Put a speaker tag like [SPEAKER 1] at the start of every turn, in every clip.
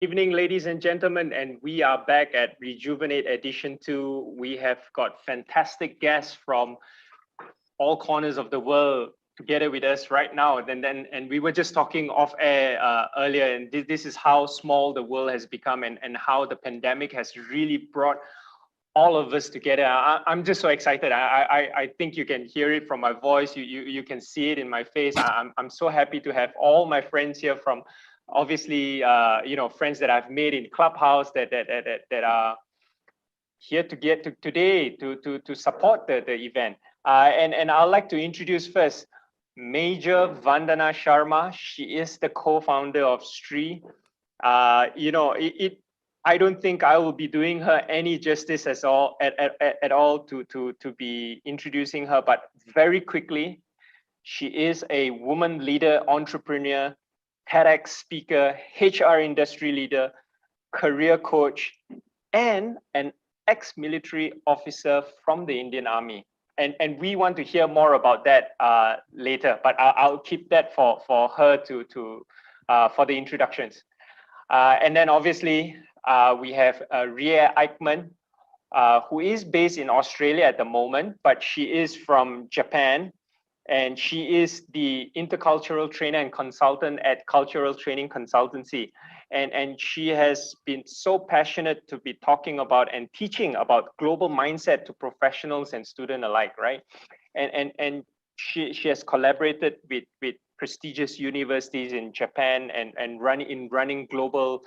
[SPEAKER 1] Evening, ladies and gentlemen, and we are back at Rejuvenate Edition 2. We have got fantastic guests from all corners of the world together with us right now. And we were just talking off air earlier, and this is how small the world has become, and how the pandemic has really brought all of us together. I'm just so excited. I think you can hear it from my voice. You can see it in my face. I'm so happy to have all my friends here from obviously friends that I've made in Clubhouse that are here to get to today to support the event. And I'd like to introduce first Major Vandana Sharma. She is the co-founder of STRI. I don't think I will be doing her any justice at all to be introducing her, but very quickly, she is a woman leader, entrepreneur, TEDx speaker, HR industry leader, career coach, and an ex-military officer from the Indian Army. And we want to hear more about that later, but I'll keep that for her for the introductions. And then obviously we have Eichmann, who is based in Australia at the moment, but she is from Japan. And she is the intercultural trainer and consultant at Cultural Training Consultancy. And she has been so passionate to be talking about and teaching about global mindset to professionals and students alike, right? And she has collaborated with prestigious universities in Japan and running global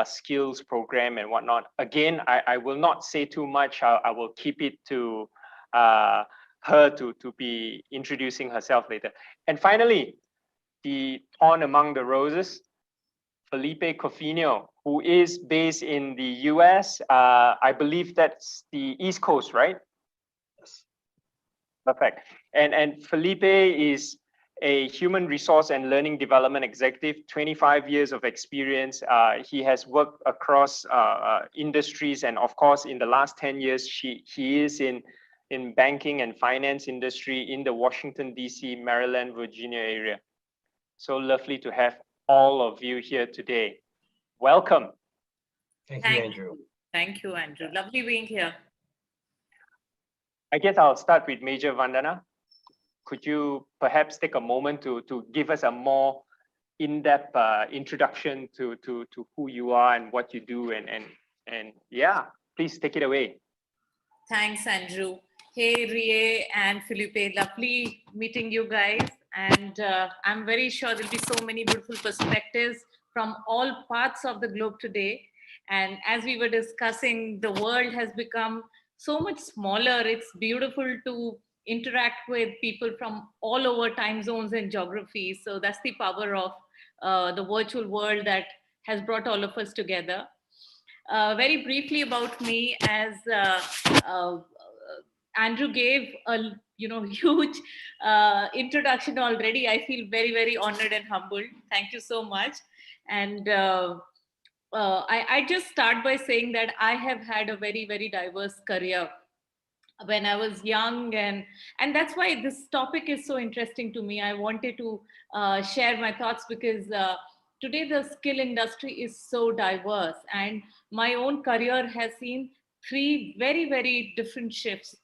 [SPEAKER 1] skills program and whatnot. Again, I will not say too much. I will keep it to her to be introducing herself later. And finally, the thorn among the roses, Felipe Cofiño, who is based in the US. I believe that's the East Coast, right? Yes. Perfect. And Felipe is a human resource and learning development executive, 25 years of experience. He has worked across industries, and of course, in the last 10 years, he is in banking and finance industry in the Washington, D.C., Maryland, Virginia area. So lovely to have all of you here today. Welcome.
[SPEAKER 2] Thank you, Andrew.
[SPEAKER 3] Thank you, Andrew. Lovely being here.
[SPEAKER 1] I guess I'll start with Major Vandana. Could you perhaps take a moment to give us a more in-depth introduction to who you are and what you do, and yeah, please take it away.
[SPEAKER 3] Thanks, Andrew. Hey, Rie and Felipe, lovely meeting you guys. And I'm very sure there'll be so many beautiful perspectives from all parts of the globe today. And as we were discussing, the world has become so much smaller. It's beautiful to interact with people from all over time zones and geographies. So that's the power of the virtual world that has brought all of us together. Very briefly about me, as Andrew gave a huge introduction already. I feel very, very honored and humbled. Thank you so much. And I just start by saying that I have had a very, very diverse career when I was young, and that's why this topic is so interesting to me. I wanted to share my thoughts because today the skill industry is so diverse, and my own career has seen 3 very, very different shifts.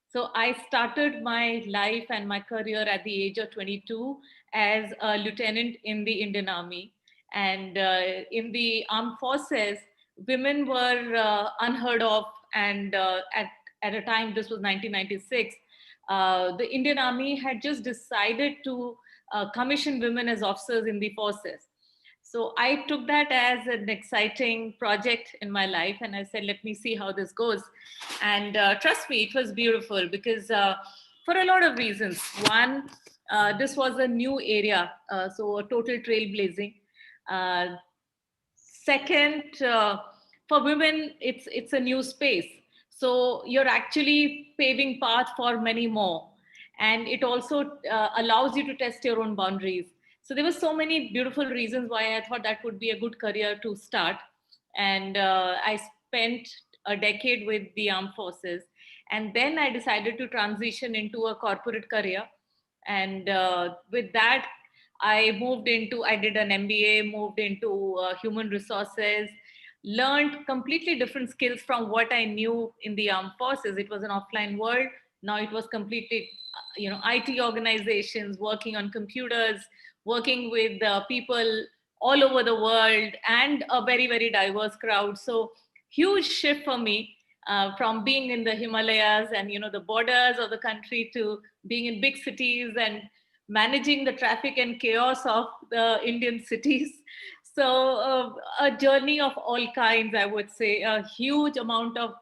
[SPEAKER 3] So I started my life and my career at the age of 22 as a lieutenant in the Indian Army. And in the armed forces, women were unheard of. And at a time, this was 1996, the Indian Army had just decided to commission women as officers in the forces. So I took that as an exciting project in my life, and I said, let me see how this goes. And trust me, it was beautiful because for a lot of reasons. One, this was a new area, so a total trailblazing. Second, for women, it's a new space. So you're actually paving path for many more. And it also allows you to test your own boundaries. So there were so many beautiful reasons why I thought that would be a good career to start. And I spent a decade with the armed forces. And then I decided to transition into a corporate career. And with that, I did an MBA, moved into human resources, learned completely different skills from what I knew in the armed forces. It was an offline world. Now it was completely, IT organizations, working on computers, working with people all over the world, and a very, very diverse crowd. So huge shift for me, from being in the Himalayas and the borders of the country to being in big cities and managing the traffic and chaos of the Indian cities. So a journey of all kinds, I would say, a huge amount of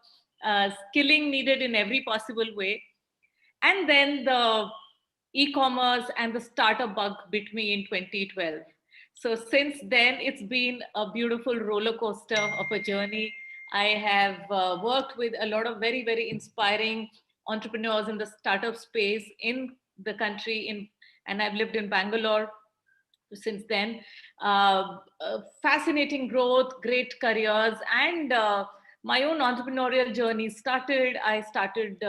[SPEAKER 3] skilling needed in every possible way. And then the e-commerce and the startup bug bit me in 2012. So since then, it's been a beautiful roller coaster of a journey. I have worked with a lot of very, very inspiring entrepreneurs in the startup space in the country, and I've lived in Bangalore since then. Fascinating growth, great careers, and my own entrepreneurial journey started. I started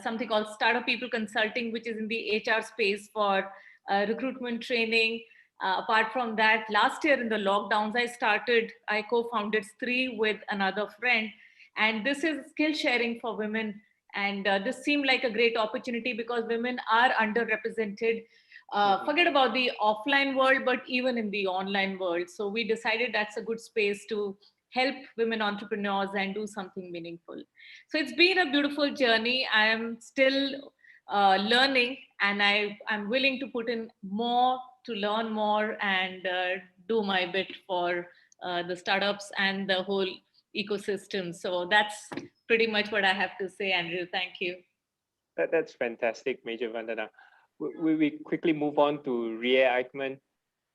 [SPEAKER 3] something called Startup People Consulting, which is in the HR space for recruitment training. Apart from that, last year in the lockdowns, I co-founded Stree with another friend. And this is skill sharing for women. And this seemed like a great opportunity because women are underrepresented. Forget about the offline world, but even in the online world. So we decided that's a good space to help women entrepreneurs and do something meaningful. So it's been a beautiful journey. I am still learning, and I'm willing to put in more to learn more and do my bit for the startups and the whole ecosystem. So that's pretty much what I have to say, Andrew. Thank you.
[SPEAKER 1] That's fantastic, Major Vandana. We quickly move on to Ria Eichmann.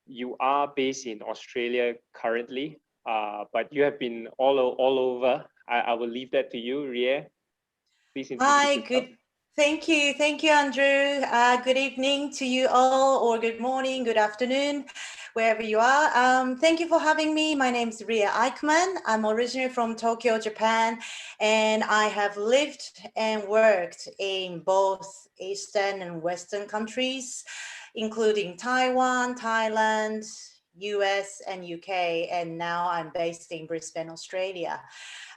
[SPEAKER 1] You are based in Australia currently, but you have been all over. I will leave that to you, Ria. Please introduce
[SPEAKER 4] Hi,
[SPEAKER 1] yourself.
[SPEAKER 4] Thank you, Andrew. Good evening to you all, or good morning, good afternoon, wherever you are. Thank you for having me. My name is Ria Eichmann. I'm originally from Tokyo, Japan, and I have lived and worked in both Eastern and Western countries, including Taiwan, Thailand, US, and UK, and now I'm based in Brisbane, Australia.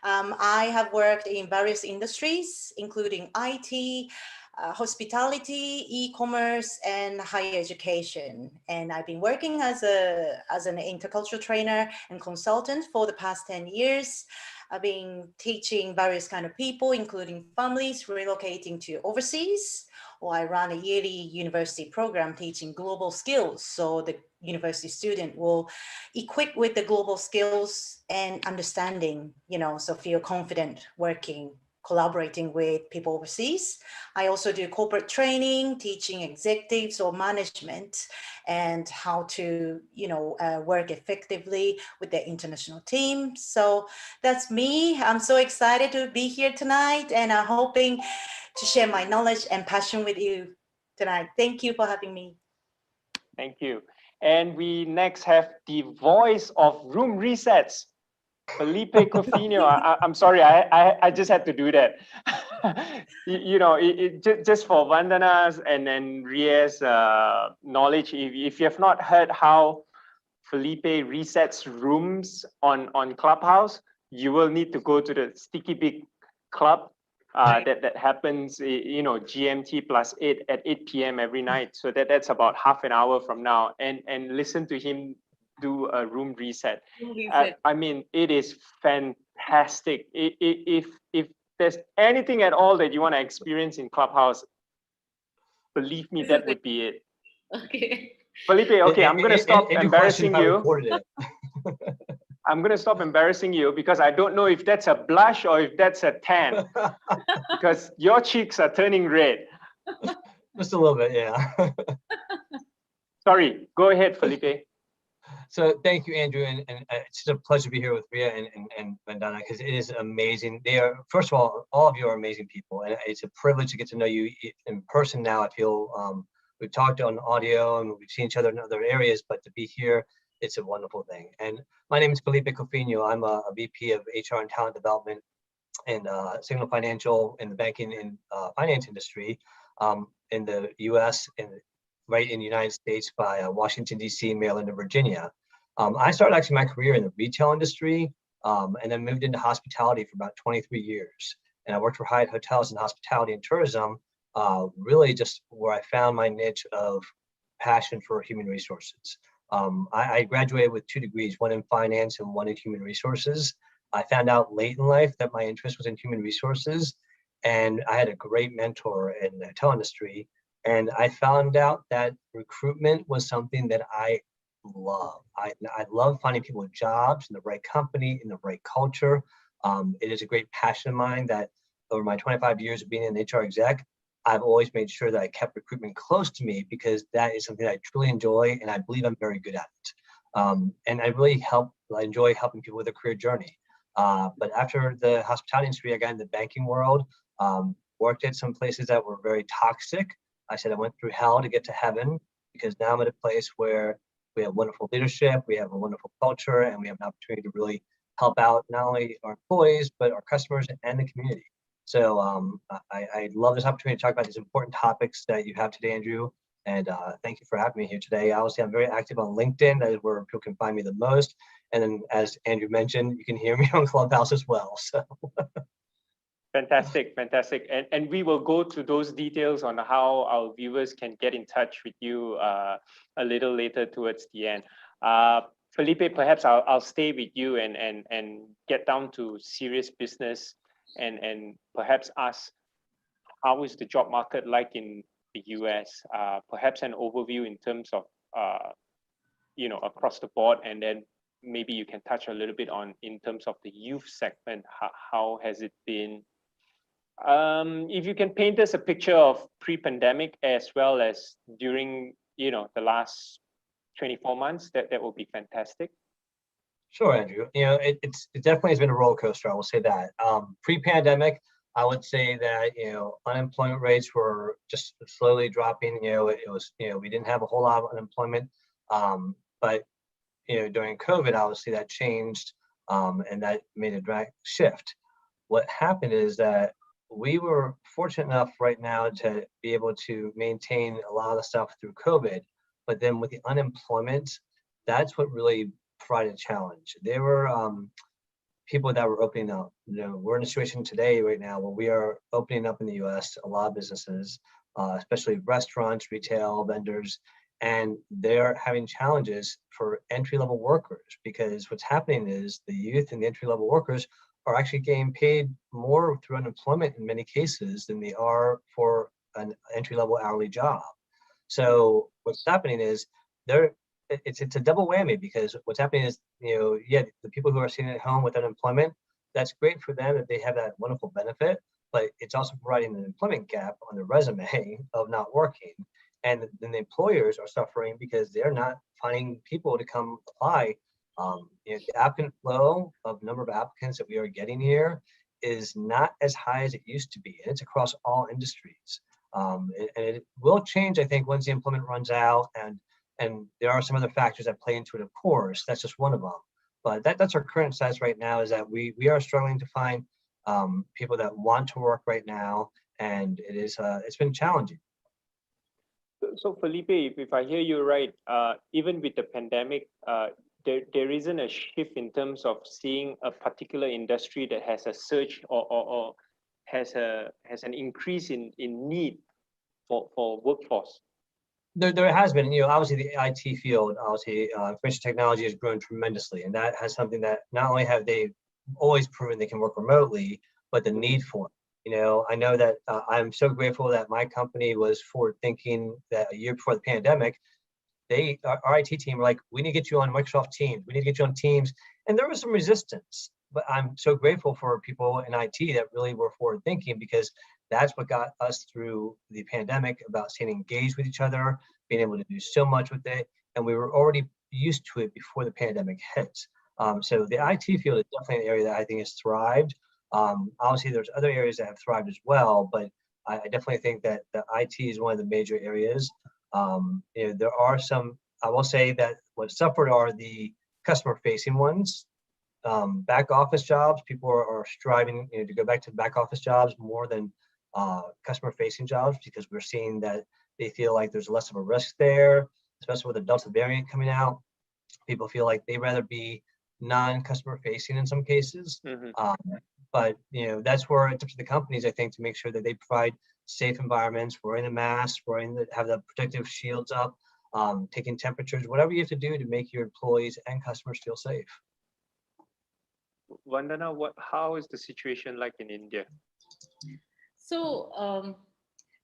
[SPEAKER 4] I have worked in various industries, including IT, hospitality, e-commerce, and higher education. And I've been working as an intercultural trainer and consultant for the past 10 years. I've been teaching various kind of people, including families relocating to overseas, or I run a yearly university program teaching global skills. So the university student will equip with the global skills and understanding, so feel confident working, collaborating with people overseas. I also do corporate training, teaching executives or management and how to, work effectively with the international team. So that's me. I'm so excited to be here tonight, and I'm hoping to share my knowledge and passion with you tonight. Thank you for having me.
[SPEAKER 1] Thank you. And we next have the voice of room resets, Felipe Cofiño. I'm sorry, I just had to do that. Just for Vandana's and then Ria's knowledge, if you have not heard how Felipe resets rooms on Clubhouse, you will need to go to the Sticky Big Club that happens, GMT +8 at 8 p.m. every night. So that's about half an hour from now, and listen to him do a room reset. I mean, it is fantastic. If there's anything at all that you want to experience in Clubhouse, believe me, that would be it.
[SPEAKER 3] Okay.
[SPEAKER 1] Felipe, okay, I'm going to stop embarrassing you. I'm going to stop embarrassing you because I don't know if that's a blush or if that's a tan, because your cheeks are turning red.
[SPEAKER 2] Just a little bit, yeah.
[SPEAKER 1] Sorry, go ahead, Felipe.
[SPEAKER 2] So thank you, Andrew, and it's a pleasure to be here with Ria and Vandana, because it is amazing. They are, first of all of you are amazing people, and it's a privilege to get to know you in person now. I feel we've talked on audio and we've seen each other in other areas, but to be here, it's a wonderful thing. And my name is Felipe Cofiño. I'm a VP of HR and Talent Development and Signal Financial in the banking and finance industry in the US and right in the United States by Washington, D.C., Maryland, and Virginia. I started actually my career in the retail industry and then moved into hospitality for about 23 years. And I worked for Hyatt Hotels and Hospitality and Tourism, really just where I found my niche of passion for human resources. I graduated with 2 degrees, one in finance and one in human resources. I found out late in life that my interest was in human resources, and I had a great mentor in the hotel industry. And I found out that recruitment was something that I love. I love finding people jobs in the right company, in the right culture. It is a great passion of mine that over my 25 years of being an HR exec, I've always made sure that I kept recruitment close to me because that is something I truly enjoy and I believe I'm very good at it. And I enjoy helping people with their career journey. But after the hospitality industry, I got in the banking world, worked at some places that were very toxic. I said I went through hell to get to heaven because now I'm at a place where we have wonderful leadership, we have a wonderful culture, and we have an opportunity to really help out not only our employees, but our customers and the community. So I love this opportunity to talk about these important topics that you have today, Andrew. And thank you for having me here today. Obviously, I'm very active on LinkedIn. That is where people can find me the most. And then, as Andrew mentioned, you can hear me on Clubhouse as well. So.
[SPEAKER 1] Fantastic. And we will go to those details on how our viewers can get in touch with you a little later towards the end. Felipe, perhaps I'll stay with you and get down to serious business and perhaps ask, how is the job market like in the US? Perhaps an overview in terms of, across the board, and then maybe you can touch a little bit on in terms of the youth segment. How has it been? If you can paint us a picture of pre-pandemic as well as during, the last 24 months, that would be fantastic.
[SPEAKER 2] Sure, Andrew. It definitely has been a roller coaster. I will say that. Pre-pandemic, I would say that unemployment rates were just slowly dropping. It was we didn't have a whole lot of unemployment, but during COVID, obviously that changed, and that made a dramatic shift. What happened is that we were fortunate enough right now to be able to maintain a lot of the stuff through COVID, but then with the unemployment, that's what really provided a challenge. There were people that were opening up. We're in a situation today right now where we are opening up in the US, a lot of businesses, especially restaurants, retail, vendors, and they're having challenges for entry-level workers because what's happening is the youth and the entry-level workers are actually getting paid more through unemployment in many cases than they are for an entry-level hourly job. So what's happening is it's a double whammy because what's happening is, the people who are sitting at home with unemployment, that's great for them that they have that wonderful benefit, but it's also providing an employment gap on their resume of not working. And then the employers are suffering because they're not finding people to come apply. The applicant flow of number of applicants that we are getting here is not as high as it used to be. And it's across all industries. And it will change, I think, once the employment runs out. And there are some other factors that play into it, of course. That's just one of them. But that's our current status right now, is that we are struggling to find people that want to work right now. And it's been challenging.
[SPEAKER 1] So Felipe, if I hear you right, even with the pandemic, there isn't a shift in terms of seeing a particular industry that has a surge or has an increase in need for workforce.
[SPEAKER 2] There has been, obviously the IT field, information technology has grown tremendously, and that has something that not only have they always proven they can work remotely, but the need for it. I know that I'm so grateful that my company was forward thinking that a year before the pandemic, our IT team were like, we need to get you on Microsoft Teams. We need to get you on Teams. And there was some resistance, but I'm so grateful for people in IT that really were forward thinking, because that's what got us through the pandemic, about staying engaged with each other, being able to do so much with it. And we were already used to it before the pandemic hit. So the IT field is definitely an area that I think has thrived. Obviously, there's other areas that have thrived as well, but I definitely think that the IT is one of the major areas. There are some, I will say that what suffered are the customer facing ones. Back office jobs, people are striving to go back to back office jobs more than customer facing jobs, because we're seeing that They feel like there's less of a risk there, especially with the Delta variant coming out. People feel like they'd rather be non-customer facing in some cases. But that's where it's up to the companies, I think, to make sure that they provide safe environments, wearing a mask, have the protective shields up, taking temperatures, whatever you have to do to make your employees and customers feel safe.
[SPEAKER 1] Vandana, how is the situation like in India?
[SPEAKER 3] So,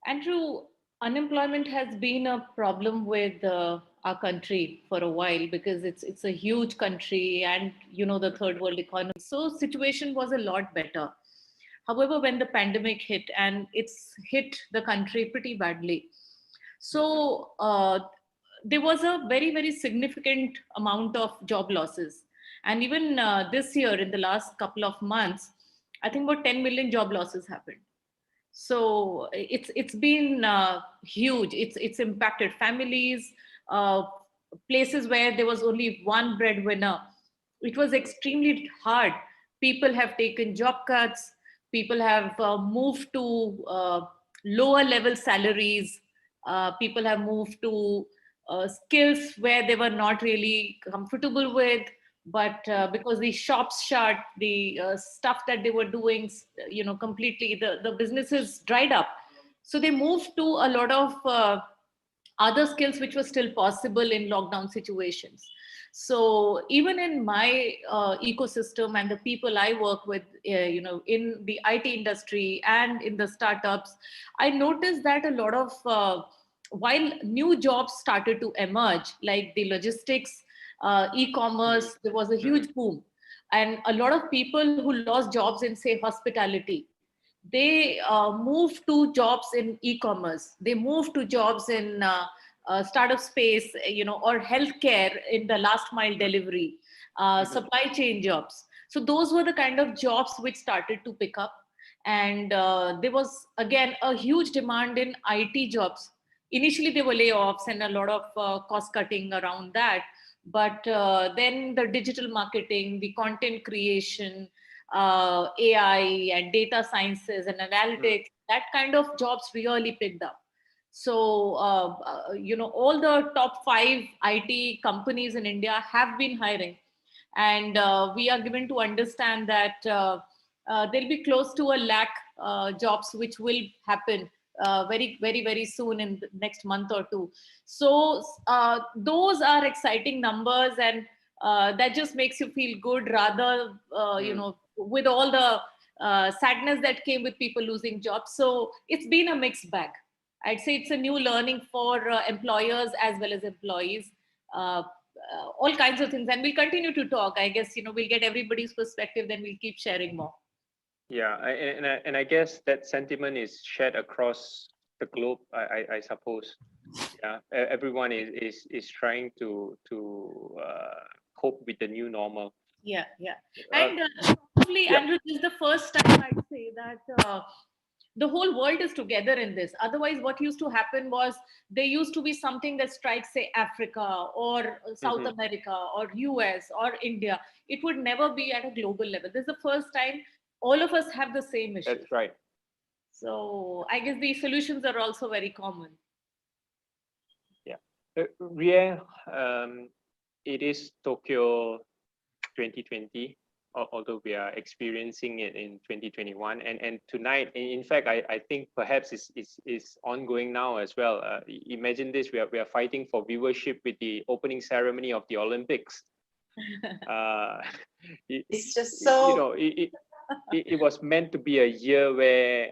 [SPEAKER 3] Andrew, unemployment has been a problem with our country for a while because it's a huge country and the third world economy. So situation was a lot better. However, when the pandemic hit, and it's hit the country pretty badly, so there was a very, very significant amount of job losses. And even this year, in the last couple of months, I think about 10 million job losses happened. So it's been huge. It's impacted families, places where there was only one breadwinner. It was extremely hard. People have taken job cuts. People have moved to lower level salaries. People have moved to skills where they were not really comfortable with. But because the shops shut, the stuff that they were doing, completely, the businesses dried up. So they moved to a lot of other skills which were still possible in lockdown situations. So even in my ecosystem and the people I work with, in the IT industry and in the startups, I noticed that a lot of, while new jobs started to emerge, like the logistics, e-commerce, there was a huge boom. And a lot of people who lost jobs in, say, hospitality, they moved to jobs in e-commerce. They moved to jobs in startup space, or healthcare in the last mile delivery, supply chain jobs. So those were the kind of jobs which started to pick up. And there was, again, a huge demand in IT jobs. Initially, there were layoffs and a lot of cost cutting around that. But then the digital marketing, the content creation, AI and data sciences and analytics, that kind of jobs really picked up. So, all the top 5 IT companies in India have been hiring. And we are given to understand that there'll be close to 1 lakh jobs which will happen very, very, very soon in the next month or two. So those are exciting numbers, and that just makes you feel good rather, with all the sadness that came with people losing jobs. So it's been a mixed bag. I'd say it's a new learning for employers as well as employees, all kinds of things. And we'll continue to talk. I guess, we'll get everybody's perspective, then we'll keep sharing more.
[SPEAKER 1] Yeah, and I guess that sentiment is shared across the globe, I suppose. Yeah, everyone is trying to cope with the new normal.
[SPEAKER 3] Yeah. And probably, Andrew, this is the first time I'd say that the whole world is together in this. Otherwise, what used to happen was there used to be something that strikes, say, Africa or South America or US or India. It would never be at a global level. This is the first time all of us have the same issue.
[SPEAKER 1] That's right.
[SPEAKER 3] So I guess the solutions are also very common.
[SPEAKER 1] Yeah. Ria, it is Tokyo 2020, although we are experiencing it in 2021. And tonight, in fact, I think perhaps is ongoing now as well. Imagine this, we are fighting for viewership with the opening ceremony of the Olympics.
[SPEAKER 4] It's just so...
[SPEAKER 1] It was meant to be a year where,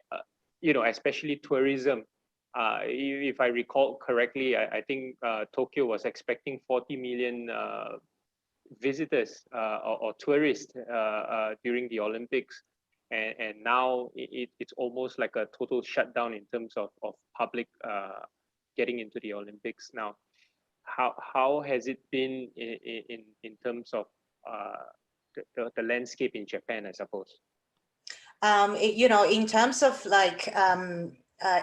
[SPEAKER 1] especially tourism, if I recall correctly, I think Tokyo was expecting 40 million visitors or tourists during the Olympics. And now it's almost like a total shutdown in terms of public getting into the Olympics now. How has it been in terms of the landscape in Japan, I suppose?
[SPEAKER 4] In terms of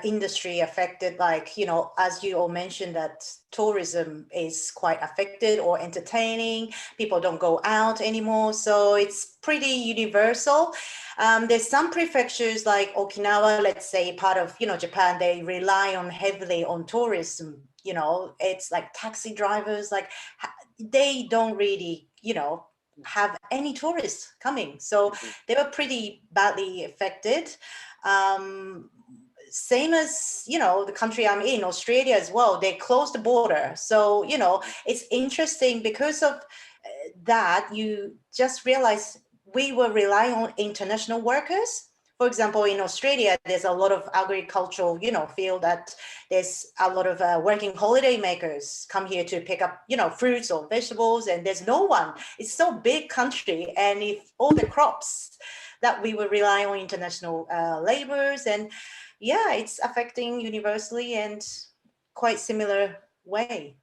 [SPEAKER 4] industry affected, like, you know, as you all mentioned, that tourism is quite affected, or entertaining, people don't go out anymore, so it's pretty universal. There's some prefectures like Okinawa, let's say, part of, you know, Japan, they rely on heavily on tourism. You know, it's like taxi drivers, like they don't really, you know, have any tourists coming, so they were pretty badly affected. Same as, you know, the country I'm in, Australia as well, they closed the border. So, you know, it's interesting because of that, you just realize we were relying on international workers. For example, in Australia, there's a lot of agricultural, you know, field that there's a lot of working holiday makers come here to pick up, you know, fruits or vegetables, and there's no one. It's so big country, and if all the crops that we were relying on international laborers, and yeah, it's affecting universally and quite similar way.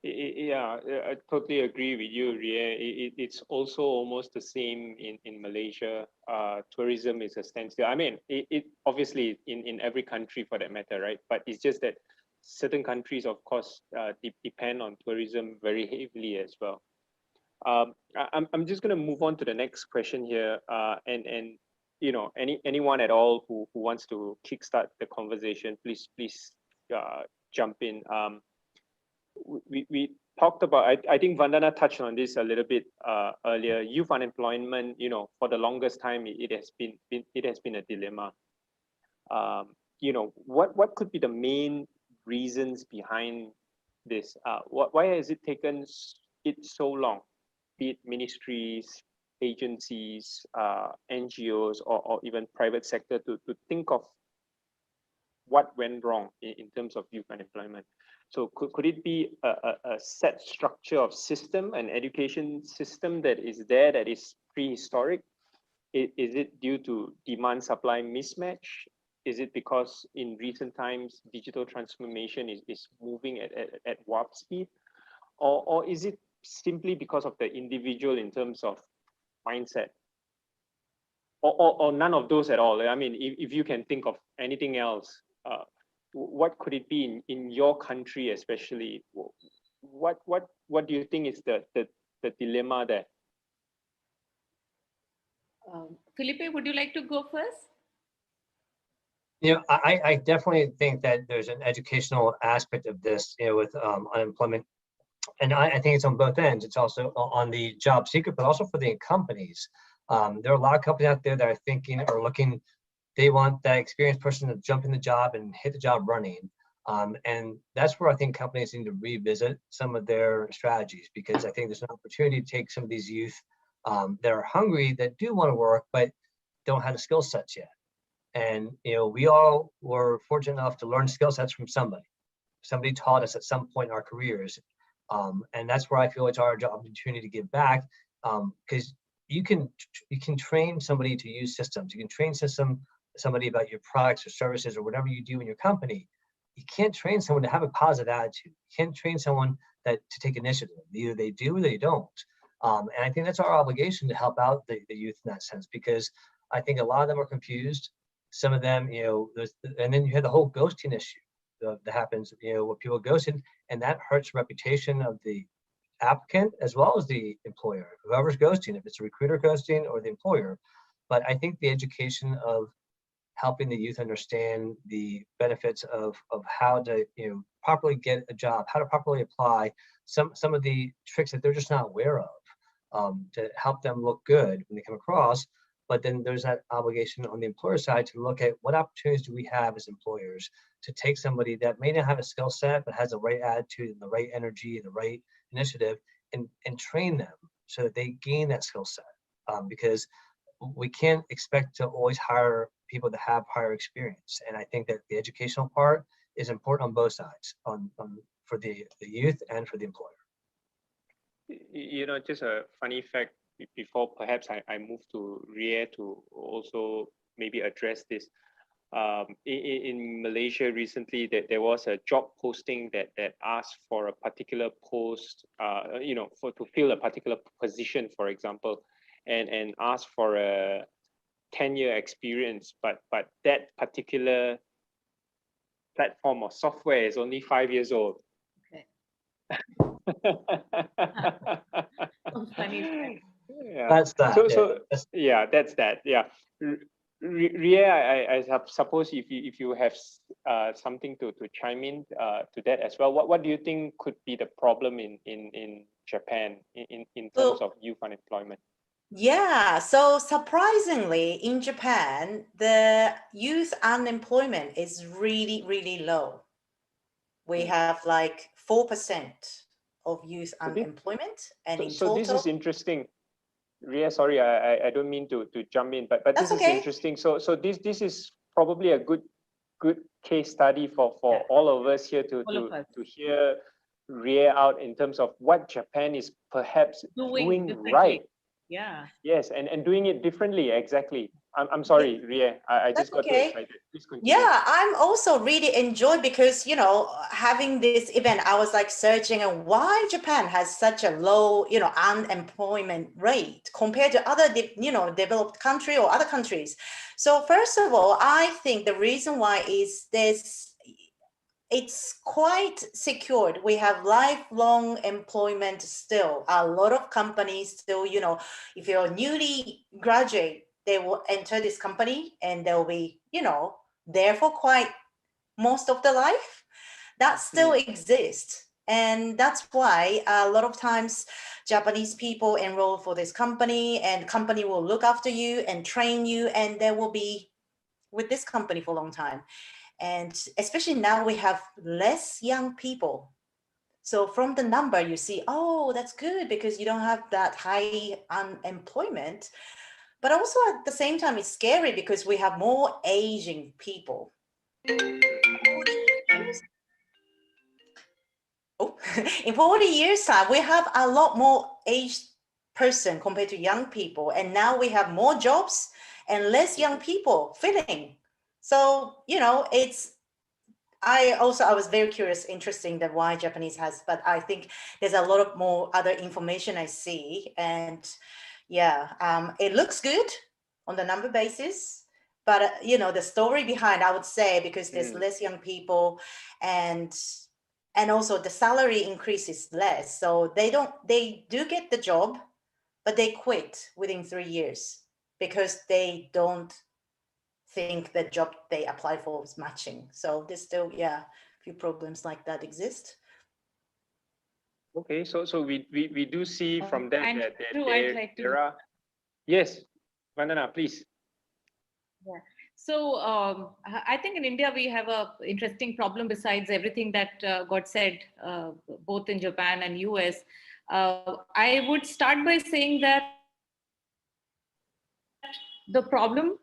[SPEAKER 1] Yeah, I totally agree with you, Ria. It's also almost the same in Malaysia. Tourism is a standstill. I mean, it obviously in every country for that matter, right? But it's just that certain countries, of course, depend on tourism very heavily as well. I'm just going to move on to the next question here, and you know, anyone at all who wants to kickstart the conversation, please jump in. We talked about, I think Vandana touched on this a little bit earlier. Youth unemployment, you know, for the longest time it has been a dilemma. You know, what could be the main reasons behind this? Why has it taken it so long? Be it ministries, agencies, NGOs, or even private sector to think of what went wrong in terms of youth unemployment. So could it be a set structure of system, an education system that is there that is prehistoric? Is it due to demand supply mismatch? Is it because in recent times digital transformation is moving at warp speed? Or is it simply because of the individual in terms of mindset? Or none of those at all? I mean, if you can think of anything else, what could it be in your country especially? What do you think is the dilemma there?
[SPEAKER 3] Felipe, would you like to go first?
[SPEAKER 2] You know, I definitely think that there's an educational aspect of this, you know, with unemployment. And I think it's on both ends. It's also on the job seeker, but also for the companies. There are a lot of companies out there that are thinking or looking, they want that experienced person to jump in the job and hit the job running. And that's where I think companies need to revisit some of their strategies, because I think there's an opportunity to take some of these youth that are hungry, that do want to work, but don't have the skill sets yet. And, you know, we all were fortunate enough to learn skill sets from somebody. Somebody taught us at some point in our careers. And that's where I feel it's our opportunity to give back, because you can train somebody to use systems. You can train somebody about your products or services or whatever you do in your company. You can't train someone to have a positive attitude. You can't train someone to take initiative. Either they do or they don't. And I think that's our obligation to help out the youth in that sense, because I think a lot of them are confused. Some of them, you know, and then you have the whole ghosting issue that happens, you know, where people ghosted, and that hurts the reputation of the applicant as well as the employer, whoever's ghosting, if it's a recruiter ghosting or the employer. But I think the education of helping the youth understand the benefits of how to, you know, properly get a job, how to properly apply, some of the tricks that they're just not aware of, to help them look good when they come across. But then there's that obligation on the employer side to look at what opportunities do we have as employers to take somebody that may not have a skill set, but has the right attitude and the right energy and the right initiative, and train them so that they gain that skill set. Because we can't expect to always hire people that have prior experience. And I think that the educational part is important on both sides, for the youth and for the employer.
[SPEAKER 1] You know, just a funny fact before perhaps I move to Ria to also maybe address this. In Malaysia recently, there was a job posting that asked for a particular post, you know, to fill a particular position, for example, and asked for a 10-year experience, but that particular platform or software is only 5 years old.
[SPEAKER 3] Okay.
[SPEAKER 1] Oh,
[SPEAKER 3] funny.
[SPEAKER 1] Yeah.
[SPEAKER 2] That's that.
[SPEAKER 1] That's that. Yeah. Ria, I suppose if you have something to chime in to that as well, what do you think could be the problem in Japan in terms of youth unemployment?
[SPEAKER 4] Yeah, so surprisingly, in Japan, the youth unemployment is really, really low. We have like 4% of youth unemployment, and in
[SPEAKER 1] so
[SPEAKER 4] total.
[SPEAKER 1] This is interesting. Ria, sorry, I don't mean to jump in, but this is interesting. So this is probably a good case study for all of us here to hear Ria out in terms of what Japan is perhaps doing right.
[SPEAKER 3] Yeah.
[SPEAKER 1] Yes, and doing it differently. Exactly. I'm sorry, Ria. I just got too excited. Please continue.
[SPEAKER 4] Yeah, I'm also really enjoyed because, you know, having this event, I was like searching on why Japan has such a low, you know, unemployment rate compared to other, you know, developed country or other countries. So first of all, I think the reason why is it's quite secured. We have lifelong employment still. A lot of companies still, you know, if you're newly graduate, they will enter this company and they'll be, you know, there for quite most of the life. That still exists. And that's why a lot of times Japanese people enroll for this company, and company will look after you and train you, and they will be with this company for a long time. And especially now we have less young people. So from the number you see, oh, that's good because you don't have that high unemployment. But also at the same time, it's scary because we have more aging people. Oh, in 40 years time, we have a lot more aged person compared to young people. And now we have more jobs and less young people filling. So, you know, I was very curious, interesting that why Japanese has, but I think there's a lot of more other information I see. And yeah, it looks good on the number basis, but you know, the story behind, I would say, because there's less young people and also the salary increase is less. So they do get the job, but they quit within 3 years because they don't think the job they apply for is matching. So there's still, a few problems like that exist.
[SPEAKER 1] Okay, so we do see from that
[SPEAKER 3] and
[SPEAKER 1] that
[SPEAKER 3] there
[SPEAKER 1] are. Yes, Vandana, please.
[SPEAKER 3] Yeah. So I think in India we have a interesting problem besides everything that got said, both in Japan and US. I would start by saying that the problem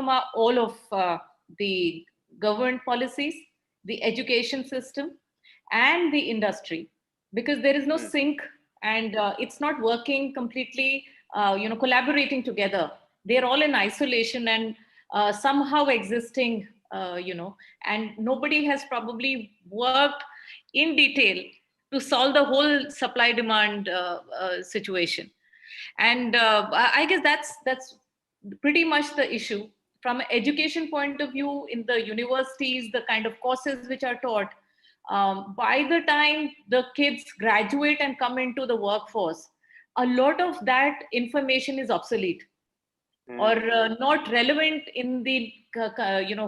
[SPEAKER 3] are all of the government policies, the education system, and the industry, because there is no sync, and it's not working completely, collaborating together. They're all in isolation and somehow existing, and nobody has probably worked in detail to solve the whole supply demand situation. And I guess that's pretty much the issue. From an education point of view, in the universities, the kind of courses which are taught, by the time the kids graduate and come into the workforce, a lot of that information is obsolete or not relevant in the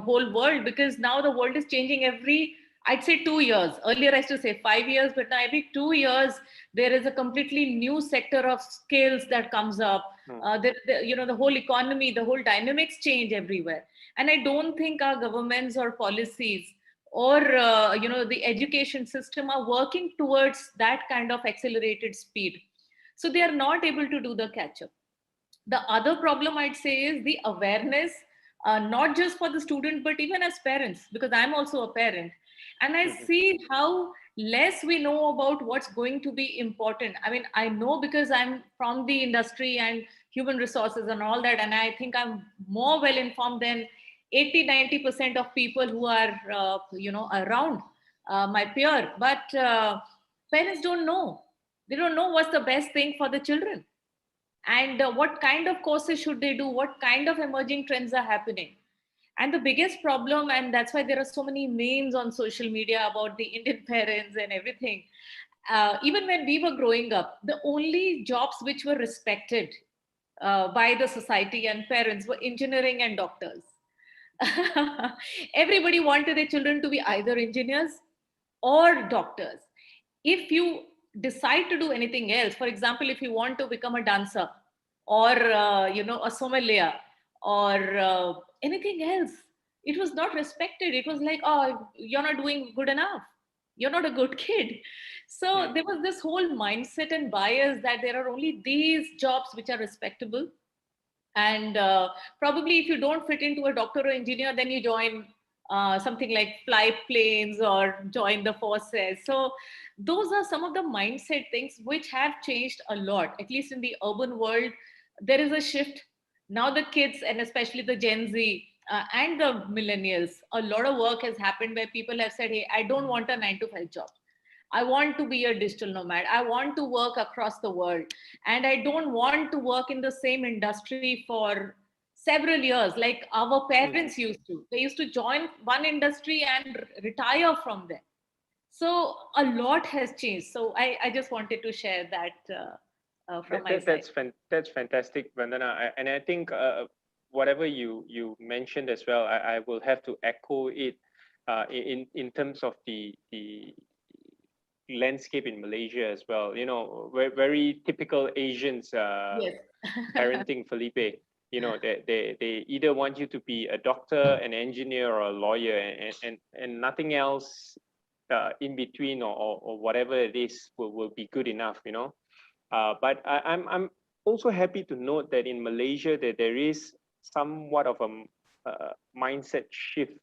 [SPEAKER 3] whole world, because now the world is changing every, I'd say, 2 years. Earlier I used to say 5 years, but now every 2 years there is a completely new sector of skills that comes up. The whole economy, the whole dynamics change everywhere. And I don't think our governments or policies or the education system are working towards that kind of accelerated speed. So they are not able to do the catch up. The other problem I'd say is the awareness, not just for the student, but even as parents, because I'm also a parent. And I see how less we know about what's going to be important. I mean, I know because I'm from the industry and human resources and all that, and I think I'm more well informed than 80-90% of people who are, around my peer. But parents don't know. They don't know what's the best thing for the children. and what kind of courses should they do, what kind of emerging trends are happening. And the biggest problem, and that's why there are so many memes on social media about the Indian parents and everything. Even when we were growing up, the only jobs which were respected by the society and parents were engineering and doctors. Everybody wanted their children to be either engineers or doctors. If you decide to do anything else, for example, if you want to become a dancer or a sommelier or anything else, it was not respected. It was like, oh, you're not doing good enough, you're not a good kid. So there was this whole mindset and bias that there are only these jobs which are respectable, and probably if you don't fit into a doctor or engineer, then you join something like fly planes or join the forces. So those are some of the mindset things which have changed a lot, at least in the urban world. There is a shift now. The kids, and especially the Gen Z and the millennials, a lot of work has happened where people have said, hey, I don't want a 9 to 5 job. I want to be a digital nomad. I want to work across the world. And I don't want to work in the same industry for several years like our parents used to. They used to join one industry and retire from there. So a lot has changed. So I just wanted to share that from my side.
[SPEAKER 1] That's fantastic, Vandana. And I think whatever you mentioned as well, I will have to echo it in terms of the landscape in Malaysia as well. Very typical Asians
[SPEAKER 3] Yes.
[SPEAKER 1] parenting, Felipe. They either want you to be a doctor, an engineer, or a lawyer, and nothing else in between or whatever it is will be good enough. But I'm also happy to note that in Malaysia that there is somewhat of a mindset shift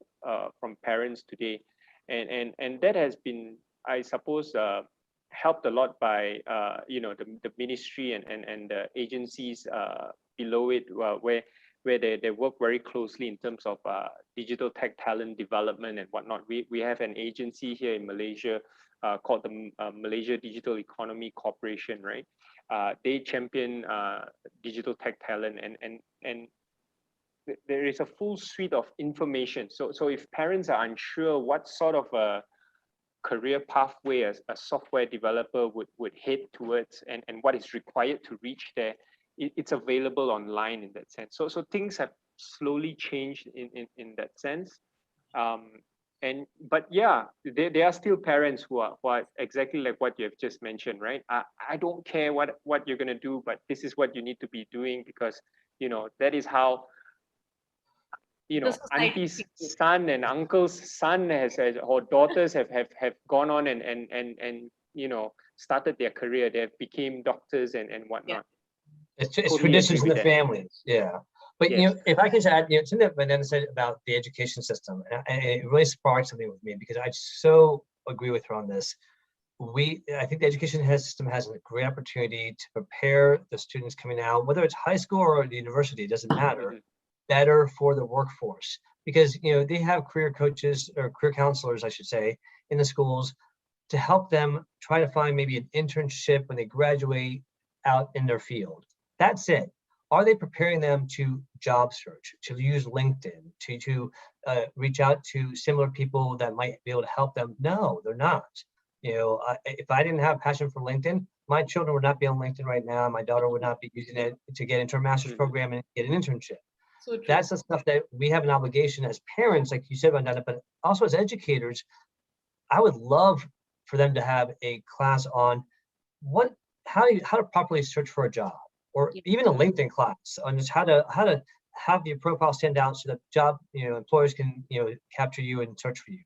[SPEAKER 1] from parents today, and that has been, I suppose, helped a lot by the ministry and the agencies below it, where they work very closely in terms of digital tech talent development and whatnot. We have an agency here in Malaysia called the Malaysia Digital Economy Corporation, right? They champion digital tech talent, and there is a full suite of information. So if parents are unsure what sort of a career pathway a software developer would head towards, and what is required to reach there, it's available online in that sense. So things have slowly changed in that sense. But yeah, there are still parents who are exactly like what you have just mentioned, right? I don't care what you're gonna do, but this is what you need to be doing, because that is how auntie's son and uncle's son or daughters have gone on and started their career. They have became doctors and whatnot.
[SPEAKER 2] Yeah. It's traditions in the families. Yeah. But
[SPEAKER 1] yes.
[SPEAKER 2] If I can just add, something that Vandana said about the education system, and it really sparked something with me, because I so agree with her on this. I think the education system has a great opportunity to prepare the students coming out, whether it's high school or the university, it doesn't matter, better for the workforce, because they have career coaches or career counselors, I should say, in the schools to help them try to find maybe an internship when they graduate out in their field. That's it. Are they preparing them to job search, to use LinkedIn, to reach out to similar people that might be able to help them? No, they're not. If I didn't have passion for LinkedIn, my children would not be on LinkedIn right now. My daughter would not be using it to get into a master's program and get an internship.
[SPEAKER 3] So true.
[SPEAKER 2] That's the stuff that we have an obligation as parents, like you said, Vandana, but also as educators. I would love for them to have a class on how to properly search for a job, or even a LinkedIn class on just how to have your profile stand out so that job employers can capture you and search for you.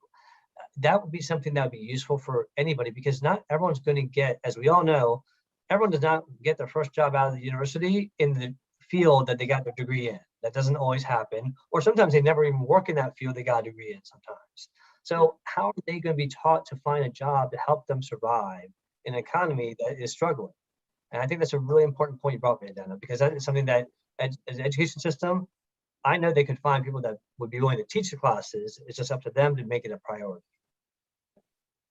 [SPEAKER 2] That would be something that would be useful for anybody, because not everyone's going to get, as we all know, everyone does not get their first job out of the university in the field that they got their degree in. That doesn't always happen, or sometimes they never even work in that field they got a degree in sometimes. So how are they going to be taught to find a job to help them survive in an economy that is struggling? And I think that's a really important point you brought, Vandana, because that is something that as an education system, I know they could find people that would be willing to teach the classes. It's just up to them to make it a priority.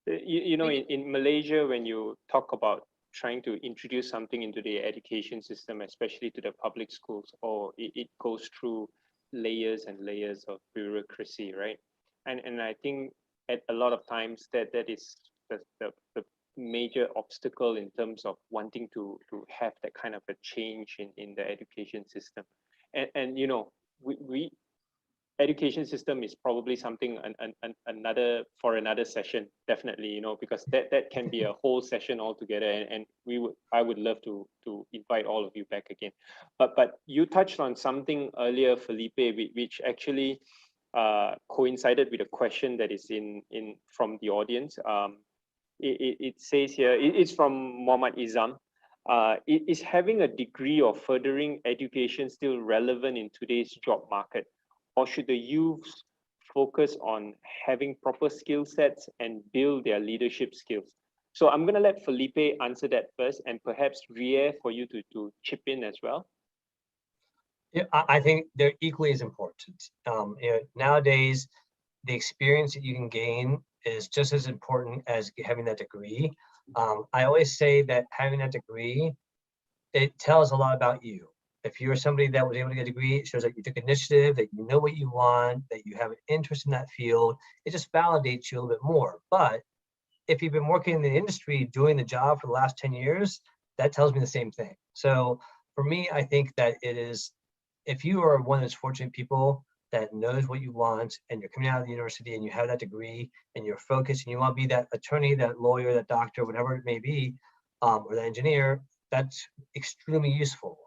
[SPEAKER 1] In Malaysia, when you talk about trying to introduce something into the education system, especially to the public schools, or it goes through layers and layers of bureaucracy, right? And I think at a lot of times that is the major obstacle in terms of wanting to have that kind of a change in the education system. And you know, we education system is probably something another for another session, definitely, you know, because that can be a whole session altogether, and I would love to invite all of you back again. But you touched on something earlier, Felipe, which actually coincided with a question that is in from the audience. It says here, it's from Muhammad Izam. Is having a degree or furthering education still relevant in today's job market? Or should the youth focus on having proper skill sets and build their leadership skills? So I'm going to let Felipe answer that first, and perhaps Rie for you to chip in as well.
[SPEAKER 2] Yeah, I think they're equally as important. You know, nowadays, the experience that you can gain is just as important as having that degree. I always say that having that degree, it tells a lot about you. If you're somebody that was able to get a degree, it shows that you took initiative, that you know what you want, that you have an interest in that field. It just validates you a little bit more. But if you've been working in the industry doing the job for the last 10 years, that tells me the same thing. So for me, I think that it is, if you are one of those fortunate people that knows what you want and you're coming out of the university and you have that degree and you're focused and you want to be that attorney, that lawyer, that doctor, whatever it may be, or the engineer, that's extremely useful.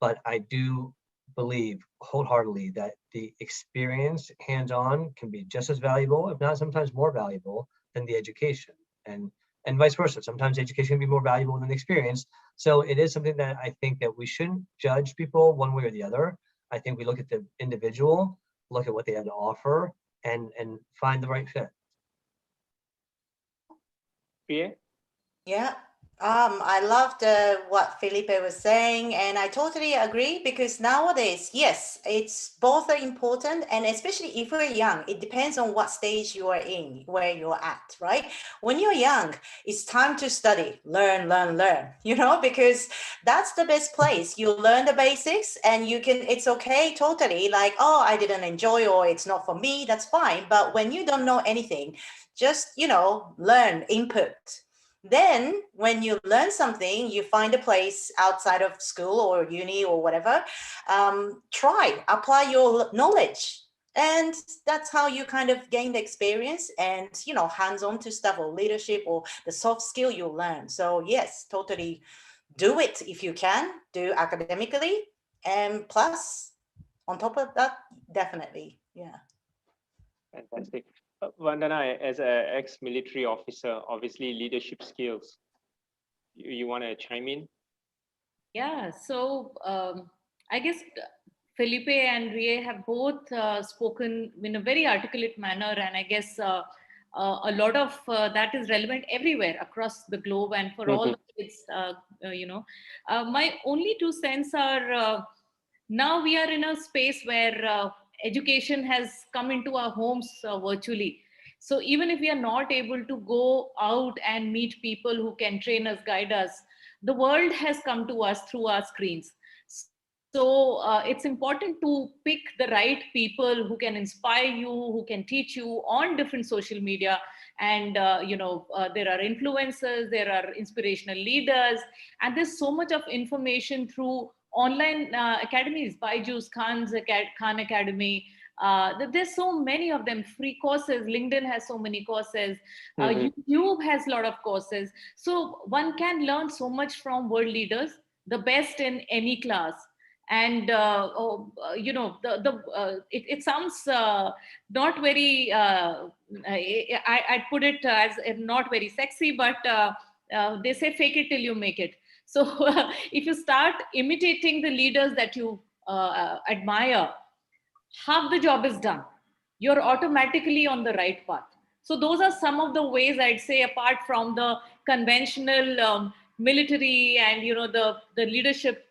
[SPEAKER 2] But I do believe wholeheartedly that the experience hands-on can be just as valuable, if not sometimes more valuable than the education, and vice versa. Sometimes education can be more valuable than the experience. So it is something that I think that we shouldn't judge people one way or the other. I think we look at the individual, look at what they have to offer, and find the right fit.
[SPEAKER 1] Yeah.
[SPEAKER 4] I loved what Felipe was saying, and I totally agree, because nowadays, yes, it's both are important, and especially if we're young, it depends on what stage you are in, where you're at, right? When you're young, it's time to study, learn, you know, because that's the best place. You learn the basics and you can, it's okay, totally, like, oh, I didn't enjoy, or it's not for me, that's fine. But when you don't know anything, just, you know, learn, input. Then when you learn something, you find a place outside of school or uni or whatever, apply your knowledge. And that's how you kind of gain the experience and, you know, hands-on to stuff or leadership or the soft skill you learn. So yes, totally do it if you can, do academically. And plus, on top of that, definitely, yeah.
[SPEAKER 1] Fantastic. Vandana, as an ex-military officer, obviously leadership skills. You want to chime in?
[SPEAKER 3] Yeah, so I guess Felipe and Rie have both spoken in a very articulate manner, and I guess a lot of that is relevant everywhere across the globe and for all the kids, you know. My only 2 cents are, now we are in a space where education has come into our homes virtually. So even if we are not able to go out and meet people who can train us, guide us, the world has come to us through our screens. So it's important to pick the right people who can inspire you, who can teach you on different social media. And, you know, there are influencers, there are inspirational leaders, and there's so much of information through online academies, Byju's, Khan Academy. There's so many of them, free courses. LinkedIn has so many courses. YouTube has a lot of courses. So one can learn so much from world leaders, the best in any class. And you know, it sounds not very, I'd put it as not very sexy, but they say fake it till you make it. So if you start imitating the leaders that you admire, half the job is done. You're automatically on the right path. So those are some of the ways, I'd say, apart from the conventional military and, you know, the leadership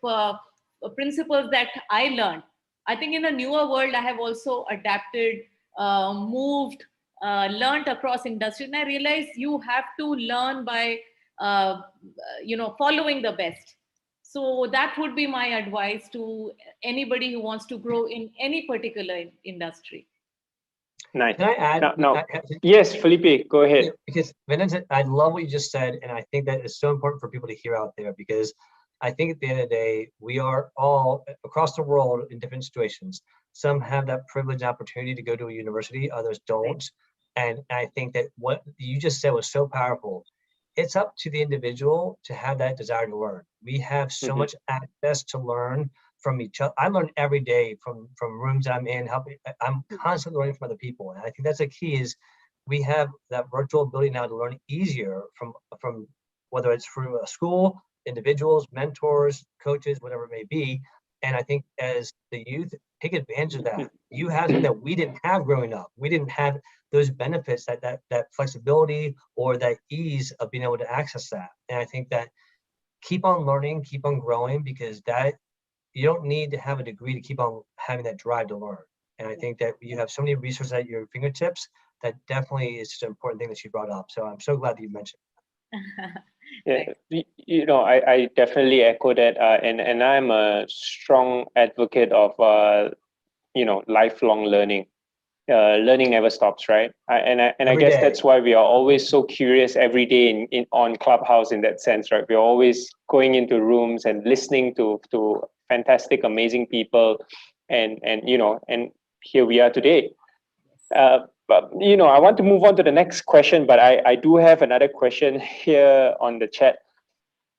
[SPEAKER 3] principles that I learned. I think in the newer world, I have also adapted, moved, learned across industries. And I realized you have to learn by following the best. So that would be my advice to anybody who wants to grow in any particular industry.
[SPEAKER 1] Nice.
[SPEAKER 2] Can I add?
[SPEAKER 1] No. Yes, Felipe, go ahead.
[SPEAKER 2] Because Vandana, I love what you just said, and I think that is so important for people to hear out there, because I think at the end of the day, we are all across the world in different situations. Some have that privileged opportunity to go to a university, others don't. And I think that what you just said was so powerful. It's up to the individual to have that desire to learn. We have so much access to learn from each other. I learn every day from rooms I'm in. I'm constantly learning from other people, and I think that's the key. Is we have that virtual ability now to learn easier from whether it's through a school, individuals, mentors, coaches, whatever it may be. And I think as the youth, take advantage of that. You have something that we didn't have growing up. We didn't have those benefits, that flexibility or that ease of being able to access that. And I think that keep on learning, keep on growing, because that you don't need to have a degree to keep on having that drive to learn. And I think that you have so many resources at your fingertips that definitely is just an important thing that you brought up. So I'm so glad that you mentioned
[SPEAKER 1] that. Yeah, I definitely echo that, and I'm a strong advocate of lifelong learning. Learning never stops, right? I guess that's why we are always so curious every day on Clubhouse in that sense, right? We're always going into rooms and listening to fantastic, amazing people, and here we are today. But I want to move on to the next question, but I do have another question here on the chat,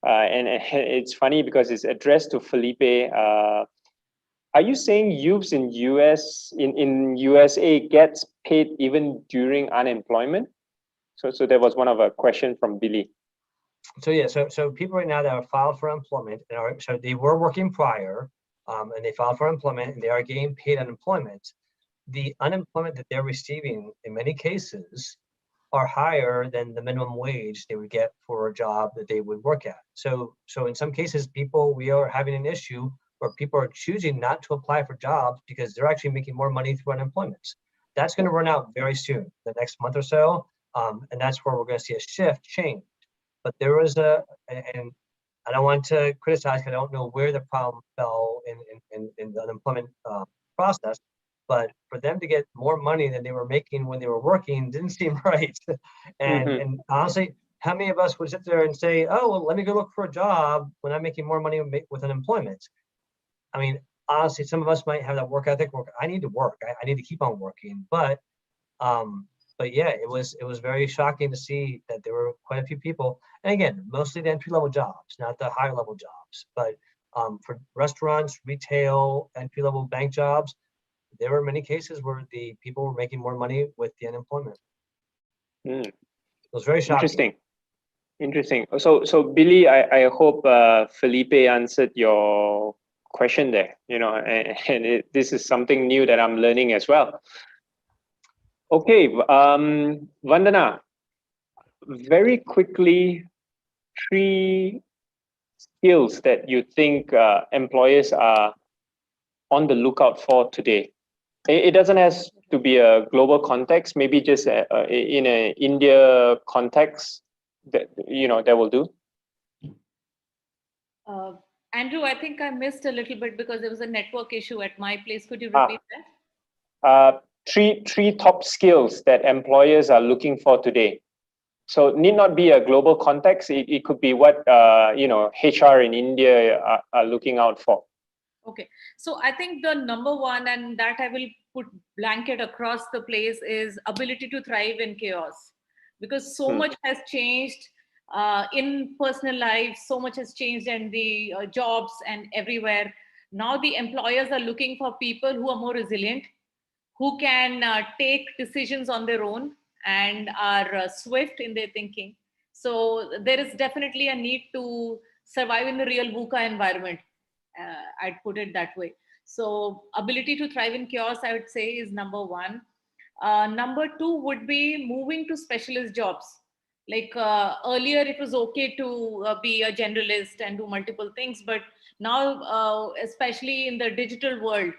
[SPEAKER 1] and it's funny because it's addressed to Felipe. Are you saying youths in USA gets paid even during unemployment? So there was one of a question from Billy.
[SPEAKER 2] So yeah, so people right now that are filed for employment, so they were working prior, and they filed for employment, and they are getting paid unemployment. The unemployment that they're receiving in many cases are higher than the minimum wage they would get for a job that they would work at. So in some cases, we are having an issue where people are choosing not to apply for jobs because they're actually making more money through unemployment. That's going to run out very soon, the next month or so, and that's where we're going to see a change. But there was and I don't want to criticize, because I don't know where the problem fell in the unemployment process, but for them to get more money than they were making when they were working didn't seem right. And honestly, how many of us would sit there and say, oh, well, let me go look for a job when I'm making more money with unemployment? I mean, honestly, some of us might have that work ethic. I need to work. I need to keep on working. But yeah, it was very shocking to see that there were quite a few people, and again, mostly the entry-level jobs, not the higher-level jobs. But for restaurants, retail, entry-level bank jobs, there were many cases where the people were making more money with the unemployment. It was very shocking.
[SPEAKER 1] Interesting. So Billy, I hope Felipe answered your question there. This is something new that I'm learning as well. Okay, Vandana, very quickly, 3 skills that you think employers are on the lookout for today. It doesn't have to be a global context, maybe just in an India context, that will do.
[SPEAKER 3] Andrew, I think I missed a little bit because there was a network issue at my place. Could you repeat
[SPEAKER 1] that? Three top skills that employers are looking for today. So it need not be a global context. It could be what HR in India are looking out for.
[SPEAKER 3] Okay, so I think the number one, and that I will put blanket across the place, is ability to thrive in chaos, because so much has changed in personal life, so much has changed in the jobs and everywhere. Now the employers are looking for people who are more resilient, who can take decisions on their own and are swift in their thinking. So there is definitely a need to survive in the real VUCA environment. I'd put it that way. So ability to thrive in chaos, I would say, is number one. Number two would be moving to specialist jobs. Like earlier, it was okay to be a generalist and do multiple things, but now, especially in the digital world,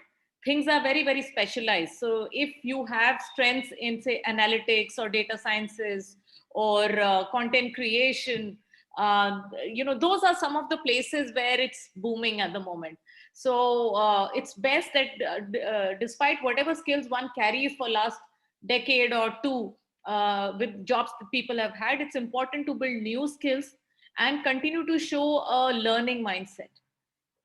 [SPEAKER 3] things are very, very specialized. So if you have strengths in, say, analytics or data sciences or content creation, Those are some of the places where it's booming at the moment. So it's best that despite whatever skills one carries for last decade or two with jobs that people have had, it's important to build new skills and continue to show a learning mindset.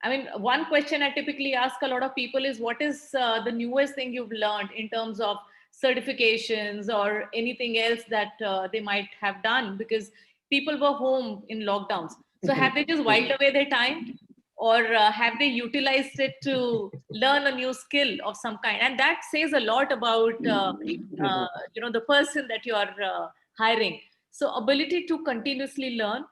[SPEAKER 3] I mean, one question I typically ask a lot of people is, what is the newest thing you've learned in terms of certifications or anything else that they might have done? Because people were home in lockdowns. So have they just whiled away their time, or have they utilized it to learn a new skill of some kind? And that says a lot about the person that you are hiring. So ability to continuously learn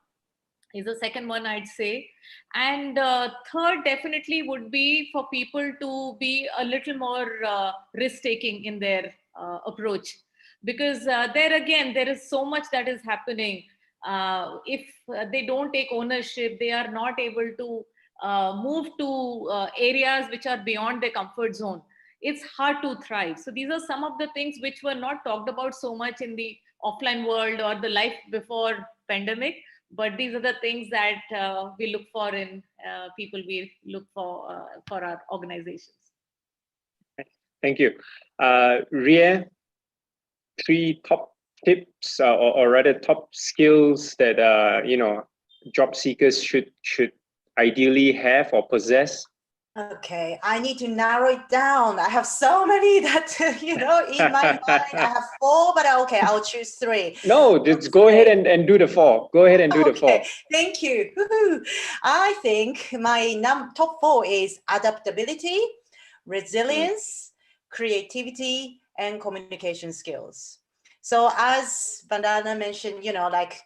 [SPEAKER 3] is the second one, I'd say. And third definitely would be for people to be a little more risk taking in their approach, because there again, there is so much that is happening. If they don't take ownership, they are not able to move to areas which are beyond their comfort zone. It's hard to thrive. So these are some of the things which were not talked about so much in the offline world or the life before pandemic, but these are the things that we look for in people we look for our organizations.
[SPEAKER 1] Thank you. Ria, 3 top tips or rather top skills that job seekers should ideally have or possess.
[SPEAKER 4] Okay, I need to narrow it down. I have so many that, in my mind, I have 4, but okay, I'll choose 3.
[SPEAKER 1] No, just go ahead and do the 4. Go ahead and do the 4.
[SPEAKER 4] Thank you. Woo-hoo. I think my top 4 is adaptability, resilience, creativity, and communication skills. So as Vandana mentioned, like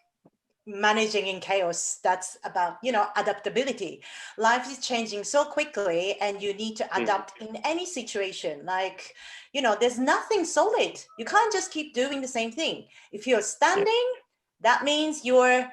[SPEAKER 4] managing in chaos, that's about adaptability. Life is changing so quickly and you need to adapt in any situation. Like there's nothing solid. You can't just keep doing the same thing. If you're standing, that means you're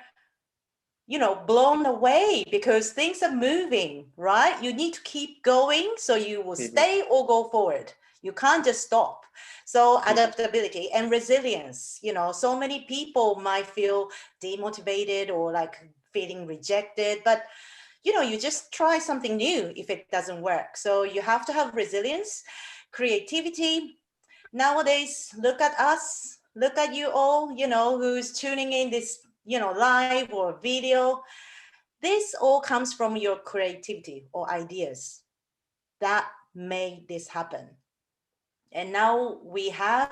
[SPEAKER 4] blown away because things are moving, right? You need to keep going so you will stay or go forward. You can't just stop. So adaptability and resilience, so many people might feel demotivated or like feeling rejected, but you just try something new if it doesn't work. So you have to have resilience, creativity. Nowadays, look at us, look at you all, who's tuning in this, live or video. This all comes from your creativity or ideas that made this happen. And now we have,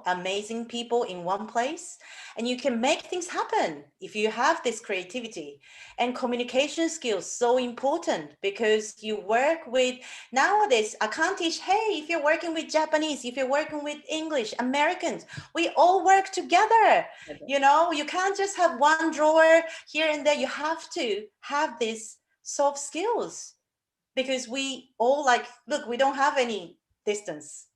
[SPEAKER 4] amazing people in one place, and you can make things happen if you have this creativity. And communication skills, so important, because you work with, nowadays, I can't teach, hey, if you're working with Japanese, if you're working with English, Americans, we all work together. You can't just have one drawer here and there. You have to have these soft skills, because we all look, we don't have any distance,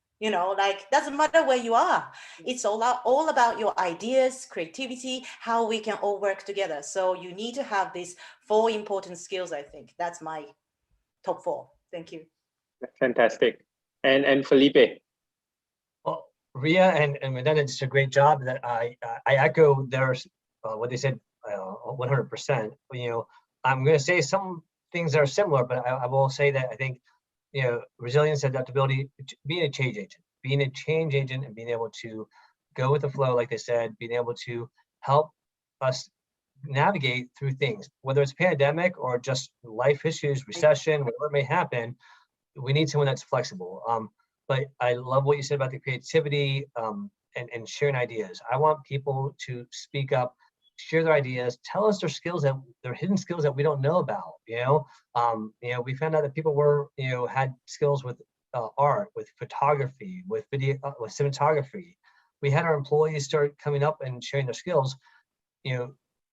[SPEAKER 4] doesn't matter where you are. It's all about your ideas, creativity, how we can all work together. So you need to have these 4 important skills. I think that's my top 4. Thank you.
[SPEAKER 1] Fantastic. And Felipe.
[SPEAKER 2] Well, Ria and Vandana did a great job. That I echo their what they said 100%. I'm going to say some things that are similar, but I will say that I think resilience, adaptability, being a change agent and being able to go with the flow, like they said, being able to help us navigate through things, whether it's pandemic or just life issues, recession, whatever may happen. We need someone that's flexible. But I love what you said about the creativity and sharing ideas. I want people to speak up, share their ideas, tell us their skills, their hidden skills that we don't know about. We found out that people had skills with art, with photography, with video, with cinematography. We had our employees start coming up and sharing their skills.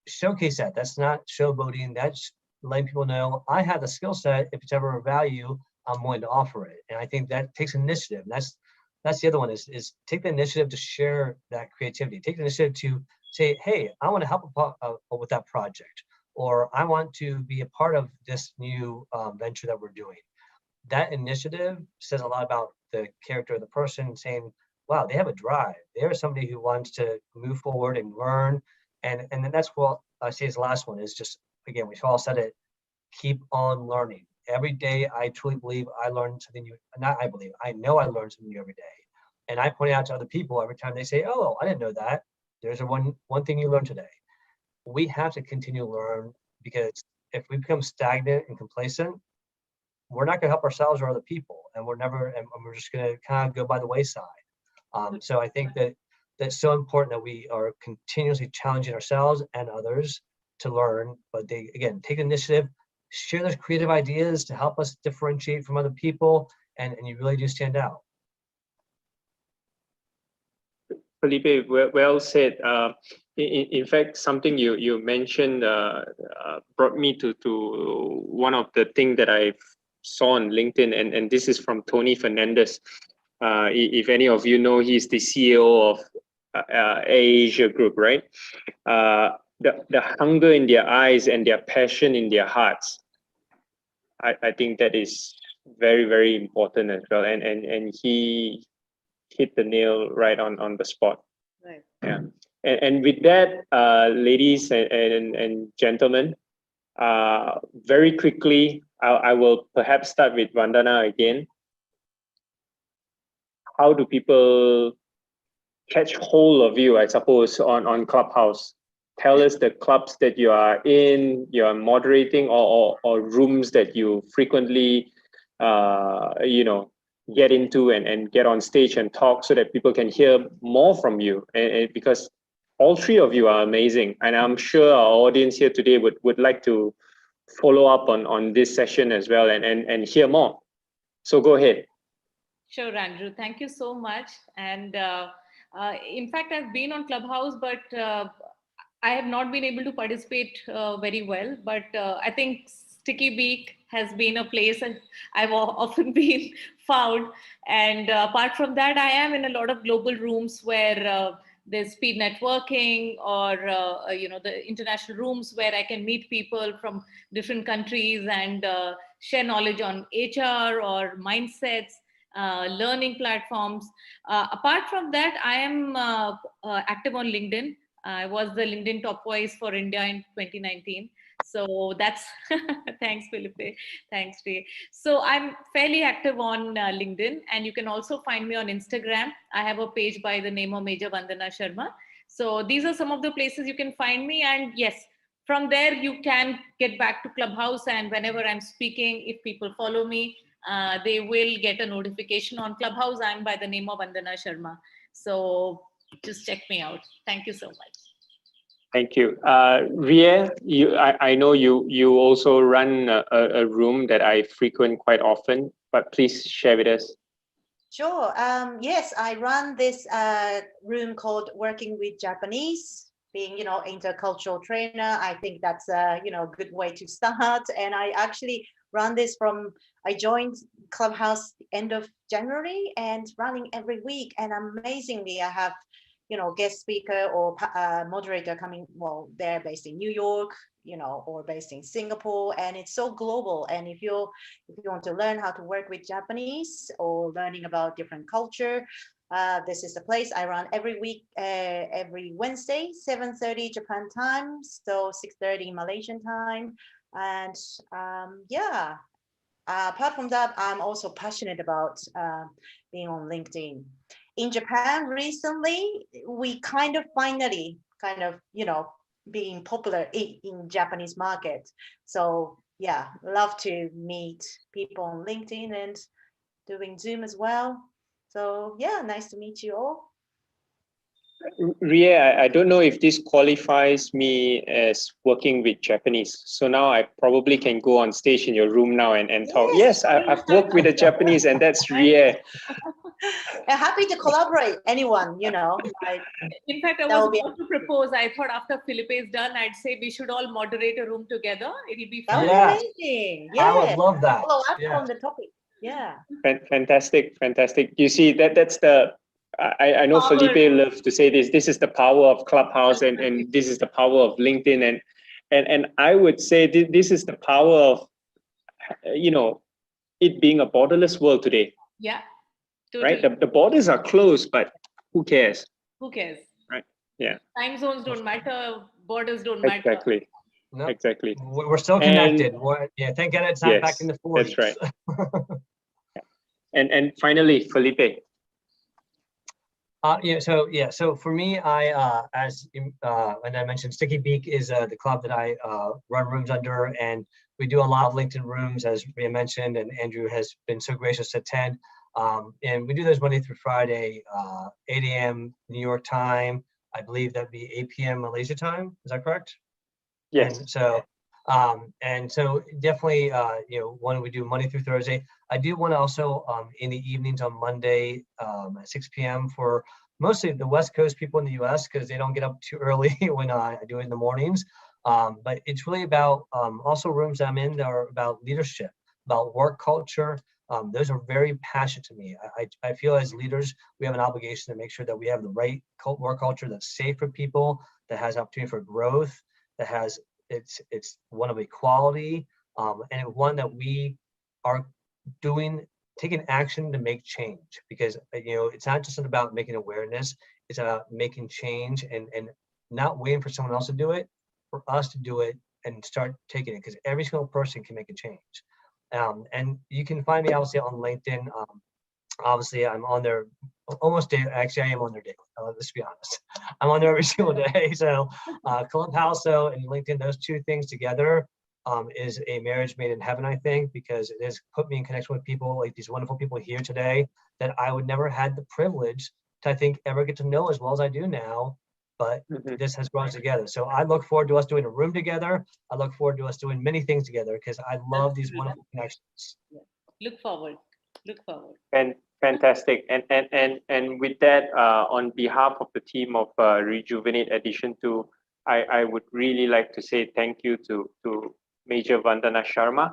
[SPEAKER 2] Showcase that. That's not showboating. That's letting people know I have the skill set. If it's ever of value, I'm willing to offer it. And I think that takes initiative. And that's the other one is take the initiative to share that creativity. Take the initiative to say, hey, I want to help with that project, or I want to be a part of this new venture that we're doing. That initiative says a lot about the character of the person, saying, wow, they have a drive. They're somebody who wants to move forward and learn. And then that's what I say this last one is just, again, we've all said it, keep on learning. Every day, I truly believe I learn something new. Not I believe, I know I learn something new every day. And I point out to other people every time they say, oh, I didn't know that. There's one thing you learned today. We have to continue to learn, because if we become stagnant and complacent, we're not going to help ourselves or other people. And we're just going to kind of go by the wayside. So I think that that's so important that we are continuously challenging ourselves and others to learn, but they, again, take initiative, share those creative ideas to help us differentiate from other people, and you really do stand out.
[SPEAKER 1] Felipe, well said. In fact, something you mentioned brought me to one of the things that I saw on LinkedIn, and this is from Tony Fernandez. If any of you know, he's the CEO of Asia Group, right? The hunger in their eyes and their passion in their hearts, I think that is very, very important as well. And he hit the nail right on the spot.
[SPEAKER 3] Right.
[SPEAKER 1] Yeah. And with that, ladies and gentlemen, very quickly, I will perhaps start with Vandana again. How do people catch hold of you, I suppose, on Clubhouse? Tell us the clubs that you are in, you are moderating, or rooms that you frequently, get into and get on stage and talk, so that people can hear more from you. And because all three of you are amazing, and I'm sure our audience here today would like to follow up on this session as well and hear more. So go ahead.
[SPEAKER 3] Sure, Andrew. Thank you so much. And in fact, I've been on Clubhouse, but I have not been able to participate very well. But I think Sticky Beak has been a place I've often been found. And apart from that, I am in a lot of global rooms where there's speed networking, or the international rooms where I can meet people from different countries and share knowledge on HR or mindsets. Learning platforms. Apart from that, I am active on LinkedIn. I was the LinkedIn top voice for India in 2019. So that's, thanks, Felipe. Thanks, Ray. So I'm fairly active on LinkedIn, and you can also find me on Instagram. I have a page by the name of Major Vandana Sharma. So these are some of the places you can find me. And yes, from there, you can get back to Clubhouse. And whenever I'm speaking, if people follow me, they will get a notification on Clubhouse. I'm by the name of Vandana Sharma. So just check me out. Thank you so much.
[SPEAKER 1] Thank you. Ria, I know you also run a room that I frequent quite often, but please share with us.
[SPEAKER 4] Sure. Yes, I run this room called Working with Japanese. Being, intercultural trainer, I think that's a, good way to start. And I actually run this I joined Clubhouse end of January and running every week. And amazingly, I have, guest speaker or moderator coming. Well, they're based in New York, or based in Singapore, and it's so global. And if you want to learn how to work with Japanese or learning about different culture, this is the place. I run every week, every Wednesday, 7:30 Japan time, so 6:30 Malaysian time. And apart from that, I'm also passionate about being on LinkedIn. In Japan recently, we finally being popular in Japanese market. So yeah, love to meet people on LinkedIn and doing Zoom as well. So yeah, nice to meet you all.
[SPEAKER 1] Ria, I don't know if this qualifies me as working with Japanese. So now I probably can go on stage in your room now and talk. Yes, I've worked with a Japanese, and that's Ria.
[SPEAKER 4] I'm happy to collaborate, anyone,
[SPEAKER 3] In fact, I was about to propose. I thought after Felipe is done, I'd say we should all moderate a room together. It'll be fun.
[SPEAKER 4] That would be amazing. Yeah.
[SPEAKER 2] I would love that.
[SPEAKER 4] Follow up on the topic. Yeah.
[SPEAKER 1] Fantastic. You see, that's the, I know power. Felipe loves to say this. This is the power of Clubhouse, and this is the power of LinkedIn, and I would say this is the power of, it being a borderless world today.
[SPEAKER 3] Yeah. Totally.
[SPEAKER 1] Right. The borders are closed, but who cares?
[SPEAKER 3] Who cares?
[SPEAKER 1] Right. Yeah.
[SPEAKER 3] Time zones don't matter. borders don't matter.
[SPEAKER 1] Exactly.
[SPEAKER 2] No,
[SPEAKER 1] Exactly.
[SPEAKER 2] we're still connected. Yeah, thank God it's not back in the 40s.
[SPEAKER 1] That's right. And finally, Felipe.
[SPEAKER 2] So for me, and I mentioned, Sticky Beak is the club that I run rooms under, and we do a lot of LinkedIn rooms, as Ria mentioned, and Andrew has been so gracious to attend. And we do those Monday through Friday, 8 a.m. New York time. I believe that'd be 8 p.m. Malaysia time. Is that correct?
[SPEAKER 1] Yes.
[SPEAKER 2] And so definitely, one we do Monday through Thursday. I do one also in the evenings on Monday at 6 p.m. for mostly the West Coast people in the U.S. because they don't get up too early when I do it in the mornings. But it's really about also rooms I'm in that are about leadership, about work culture. Those are very passionate to me. I feel as leaders, we have an obligation to make sure that we have the right work culture that's safe for people, that has opportunity for growth, that has it's one of equality, and one that we are taking action to make change, because it's not just about making awareness, it's about making change and not waiting for someone else to do it, for us to do it and start taking it, because every single person can make a change. And you can find me obviously on LinkedIn. Obviously I'm on there almost daily. Actually, I am on there daily. Let's be honest. I'm on there every single day. So Clubhouse though and LinkedIn, those two things together is a marriage made in heaven, I think, because it has put me in connection with people like these wonderful people here today that I would never had the privilege to, I think, ever get to know as well as I do now. But this has brought us together. So I look forward to us doing a room together. I look forward to us doing many things together because I love these wonderful connections.
[SPEAKER 3] Look forward.
[SPEAKER 1] And fantastic. And with that, on behalf of the team of Rejuvenate Edition 2, I would really like to say thank you to Major Vandana Sharma,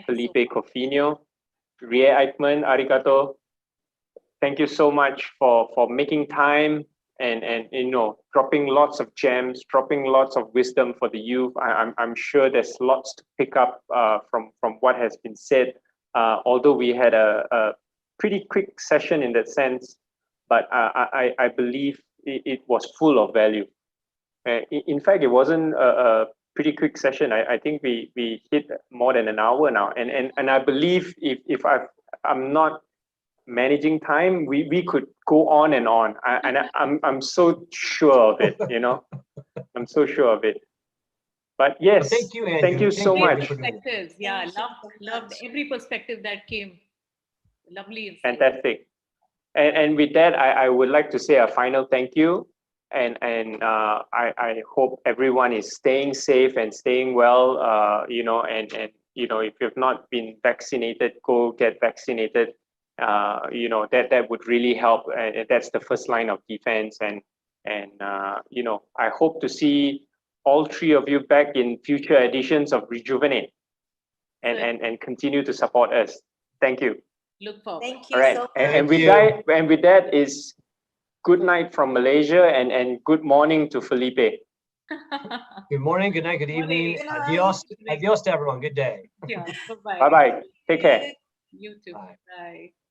[SPEAKER 1] Felipe Cofiño, Ria Eichmann, arigato. Thank you so much for making time and dropping lots of gems, dropping lots of wisdom for the youth. I'm sure there's lots to pick up from what has been said. Although we had a pretty quick session in that sense, but I believe it was full of value. In fact, it wasn't a pretty quick session. I think we hit more than an hour now, and I believe if I'm not managing time, we could go on and on. I'm so sure of it. I'm so sure of it. But yes,
[SPEAKER 2] well, thank you, Andrew.
[SPEAKER 1] Thank you so much.
[SPEAKER 3] Perspectives, yeah, loved every perspective that came. Lovely insight.
[SPEAKER 1] Fantastic. And with that, I would like to say a final thank you. And I hope everyone is staying safe and staying well. And if you've not been vaccinated, go get vaccinated. That would really help. That's the first line of defense. And I hope to see all three of you back in future editions of Rejuvenate, and continue to support us. Thank you.
[SPEAKER 3] Look forward.
[SPEAKER 4] Thank you.
[SPEAKER 1] All right.
[SPEAKER 4] So much.
[SPEAKER 1] And with that is good night from Malaysia and good morning to Felipe.
[SPEAKER 2] Good morning, good night, good evening.
[SPEAKER 4] Good night.
[SPEAKER 2] Adios to everyone. Good day.
[SPEAKER 3] Yeah. Bye-bye.
[SPEAKER 1] Bye-bye. Take care.
[SPEAKER 3] You too.
[SPEAKER 2] Bye.
[SPEAKER 3] Bye.